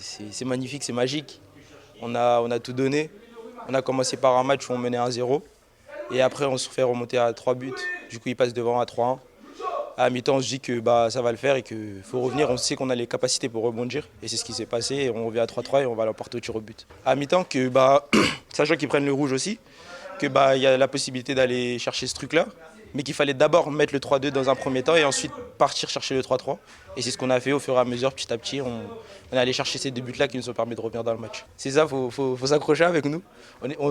c'est magnifique, c'est magique. On a tout donné. On a commencé par un match où on menait 1-0. Et après, on se fait remonter à 3 buts. Du coup, ils passent devant à 3-1. À mi-temps, on se dit que ça va le faire et qu'il faut revenir. On sait qu'on a les capacités pour rebondir. Et c'est ce qui s'est passé. Et on revient à 3-3 et on va l'emporter au tir au but. À mi-temps, sachant qu'ils prennent le rouge aussi, il y a la possibilité d'aller chercher ce truc-là. Mais qu'il fallait d'abord mettre le 3-2 dans un premier temps et ensuite partir chercher le 3-3. Et c'est ce qu'on a fait au fur et à mesure, petit à petit. On est allé chercher ces deux buts-là qui nous ont permis de revenir dans le match. C'est ça, faut s'accrocher avec nous.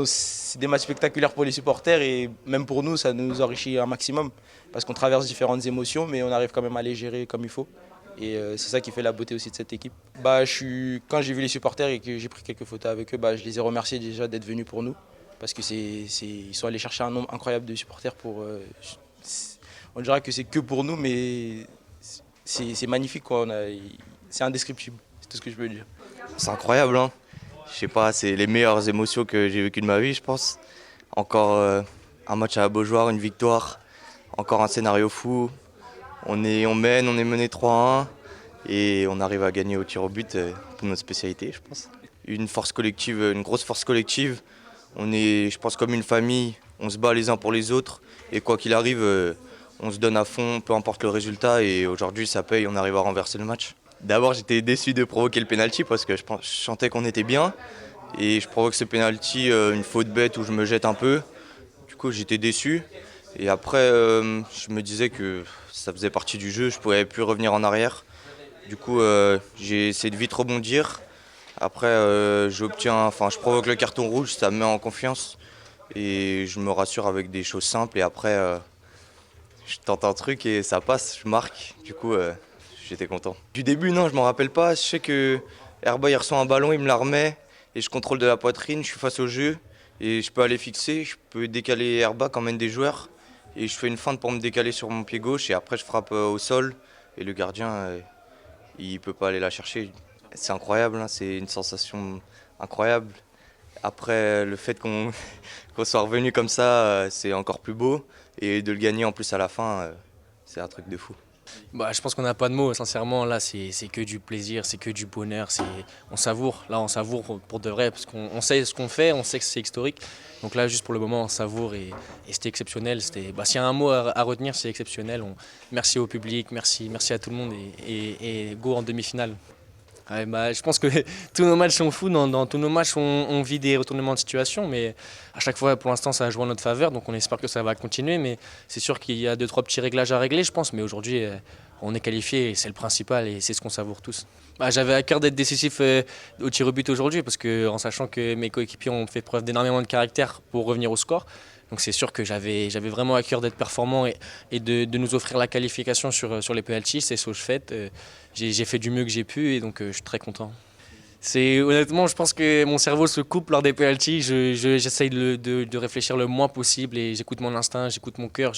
C'est des matchs spectaculaires pour les supporters et même pour nous, ça nous enrichit un maximum. Parce qu'on traverse différentes émotions, mais on arrive quand même à les gérer comme il faut. Et c'est ça qui fait la beauté aussi de cette équipe. Quand j'ai vu les supporters et que j'ai pris quelques photos avec eux, je les ai remerciés déjà d'être venus pour nous. Parce qu'ils sont allés chercher un nombre incroyable de supporters on dira que c'est que pour nous, mais c'est magnifique, quoi. C'est indescriptible, c'est tout ce que je peux dire. C'est incroyable, hein. Je sais pas, c'est les meilleures émotions que j'ai vécues de ma vie, je pense. Encore un match à la Beaujoire, une victoire, encore un scénario fou. On est mené 3-1 et on arrive à gagner au tir au but pour notre spécialité, je pense. Une force collective, une grosse force collective. On est, je pense, comme une famille, on se bat les uns pour les autres et quoi qu'il arrive, on se donne à fond, peu importe le résultat et aujourd'hui ça paye, on arrive à renverser le match. D'abord j'étais déçu de provoquer le penalty parce que je sentais qu'on était bien et je provoque ce penalty, une faute bête où je me jette un peu. Du coup j'étais déçu et après je me disais que ça faisait partie du jeu, je ne pouvais plus revenir en arrière. Du coup j'ai essayé de vite rebondir. Après, je provoque le carton rouge, ça me met en confiance et je me rassure avec des choses simples. Et après, je tente un truc et ça passe, je marque. Du coup, j'étais content. Du début, non, je m'en rappelle pas. Je sais que Herba, il reçoit un ballon, il me la remet et je contrôle de la poitrine. Je suis face au jeu et je peux aller fixer. Je peux décaler Herba quand mène des joueurs et je fais une feinte pour me décaler sur mon pied gauche et après, je frappe au sol et le gardien, il peut pas aller la chercher. C'est incroyable, hein, c'est une sensation incroyable. Après, le fait qu'on qu'on soit revenu comme ça, c'est encore plus beau. Et de le gagner en plus à la fin, c'est un truc de fou. Je pense qu'on n'a pas de mots, sincèrement. Là, c'est que du plaisir, c'est que du bonheur. On savoure. Là, on savoure pour de vrai, parce qu'on sait ce qu'on fait, on sait que c'est historique. Donc là, juste pour le moment, on savoure et c'était exceptionnel. S'il y a un mot à retenir, c'est exceptionnel. Merci au public, merci à tout le monde et go en demi-finale. Ouais, je pense que tous nos matchs sont fous. Dans tous nos matchs, on vit des retournements de situation, mais à chaque fois, pour l'instant, ça a joué en notre faveur. Donc on espère que ça va continuer. Mais c'est sûr qu'il y a 2-3 petits réglages à régler, je pense. Mais aujourd'hui, on est qualifié et c'est le principal et c'est ce qu'on savoure tous. J'avais à cœur d'être décisif au tir au but aujourd'hui, parce que en sachant que mes coéquipiers ont fait preuve d'énormément de caractère pour revenir au score. Donc c'est sûr que j'avais vraiment à cœur d'être performant et de nous offrir la qualification sur les penaltys. C'est ce que je fais. J'ai fait du mieux que j'ai pu et donc je suis très content. Honnêtement, je pense que mon cerveau se coupe lors des penaltys. J'essaye de réfléchir le moins possible et j'écoute mon instinct, j'écoute mon cœur,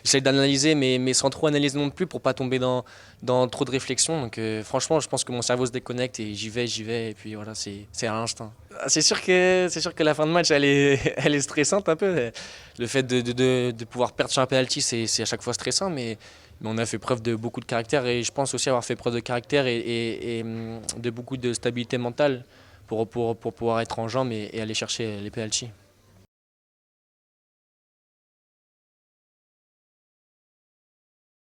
j'essaye d'analyser, mais sans trop analyser non plus pour pas tomber dans trop de réflexion. Donc franchement, je pense que mon cerveau se déconnecte et j'y vais et puis voilà, c'est à l'instinct. C'est sûr que la fin de match, elle est stressante un peu. Le fait de pouvoir perdre sur un penalty, c'est à chaque fois stressant, mais on a fait preuve de beaucoup de caractère et je pense aussi avoir fait preuve de caractère et de beaucoup de stabilité mentale pour pouvoir être en jambes et aller chercher les penaltys.